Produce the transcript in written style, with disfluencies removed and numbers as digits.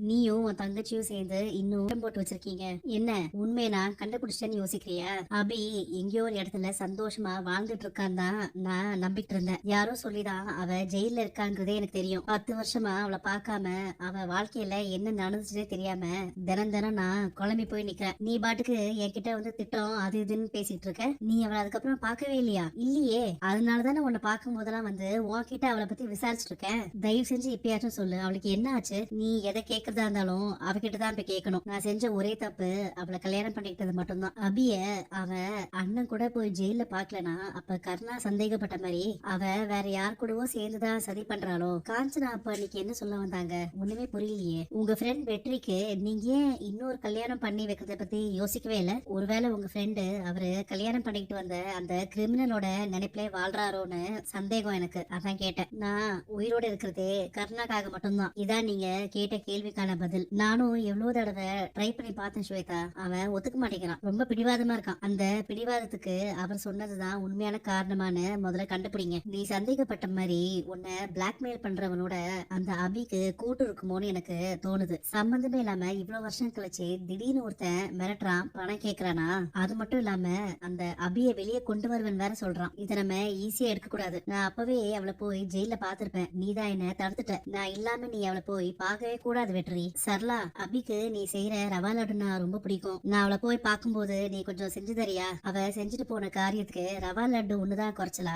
நீயும் உன் தங்கச்சியும் சேர்ந்து இன்னும் இடம் போட்டு வச்சிருக்கீங்க. என்ன உண்மையை நான் கண்டுபிடிச்சேன்னு யோசிக்கிறியா? அபி எங்கேயோ ஒரு இடத்துல சந்தோஷமா வாழ்ந்துட்டு இருக்கான்னு தான் நான் நம்பிட்டு இருந்தேன். யாரோ சொல்லிதான் அவ ஜெயில இருக்காங்கிறதே எனக்கு தெரியும். 10 வருஷமா அவளை பார்க்காம அவ வாழ்க்கையில என்ன நடந்துச்சுன்னே தெரியாம தினம் தினம் நான் குழம்பி போய் நிக்கிறேன். நீ பாட்டுக்கு என்கிட்ட வந்து திட்டம் அது இதுன்னு பேசிட்டு இருக்க. நீ அவளை அதுக்கப்புறம் பார்க்கவே இல்லையா? இல்லையே. அதனாலதானே உன்னை பார்க்கும் போதெல்லாம் வந்து உன்கிட்ட அவளை பத்தி விசாரிச்சுட்டு இருக்கேன். தயவு செஞ்சு இப்பயாச்சும் சொல்லு, அவளுக்கு என்ன ஆச்சு? நீ எதை கேக்குறதா இருந்தாலும் அவகிட்டதான் இப்ப கேட்கணும். நான் செஞ்ச ஒரே தப்பு அவளை கல்யாணம் பண்ணிக்கிட்டது மட்டும்தான். அபிய அவ அண்ணன் கூட போய் ஜெயில பாக்கலனா அப்ப கர்ணா சந்தேகப்பட்ட மாதிரி அவ வேற யார் கூடவோ சேர்ந்துதான் சதி பண்றாளோ? காஞ்சனா அப்ப அன்னைக்கு என்ன சொல்ல வந்தாங்க? ஒண்ணுமே புரியலையே. உங்க ஃப்ரெண்ட் வெற்றிக்கு நீங்க ஏன் இன்னொரு கல்யாணம் பண்ணி வைக்கிறத பத்தி யோசிக்கவே இல்ல? ஒருவேளை உங்க ஃப்ரெண்டு அவரு கல்யாணம் பண்ணிக்கிட்டு வந்த அந்த கிரிமினலோட நினைப்பிலே வாழ்றாரோன்னு சந்தேகம் எனக்கு. அதான் கேட்டேன். நான் உயிரோட இருக்கிறதே கர்ணாக்காக மட்டும்தான். இதான் நீங்க கேட்ட கேள்விக்கான பதில். நானும் எவ்வளவு தடவை ட்ரை பண்ணி பார்த்தேன் ஸ்வேதா. அவன் ஒத்துக்க மாட்டேங்கிறான். ரொம்ப பிடிவாதமா இருக்கான். அந்த பிடிவாதத்துக்கு அவர் சொன்னதுதான் உண்மையான காரணமான முதல்ல கண்டுபிடிங்க. நீ சந்தேகப்பட்ட மாதிரி உன்னை பிளாக்மெயில் பண்றவனோட அந்த அபிக்கு கூட்டு இருக்குமோன்னு எனக்கு தோணுது. சம்பந்தமே இல்லாம இவ்வளவு வருஷம் கழிச்சு திடீர்னு ஒருத்தன் மிரட்டுறான், பணம் கேக்குறானா? அது மட்டும் இல்லாம அந்த அபிய வெளியே கொண்டு வருவன் வேற சொல்றான். இதை நம்ம ஈஸியா எடுக்க கூடாது. நான் அப்பவே அவளை போய் ஜெயில பாத்திருப்பேன். நீதான் என்ன தடுத்துட்ட. நான் இல்லாம நீ அவளை போய் பார்க்கவே கூடாது வெற்றி. சரளா, அபிக்கு நீ செய்யற ரவா லட்டுனா ரொம்ப பிடிக்கும். நான் அவளை போய் பார்க்கும்போது நீ கொஞ்சம் செஞ்சு தரியா? அவ செஞ்சுட்டு போன காரியத்துக்கு ரவா லட்டு ஒண்ணுதான் குறைச்சலா?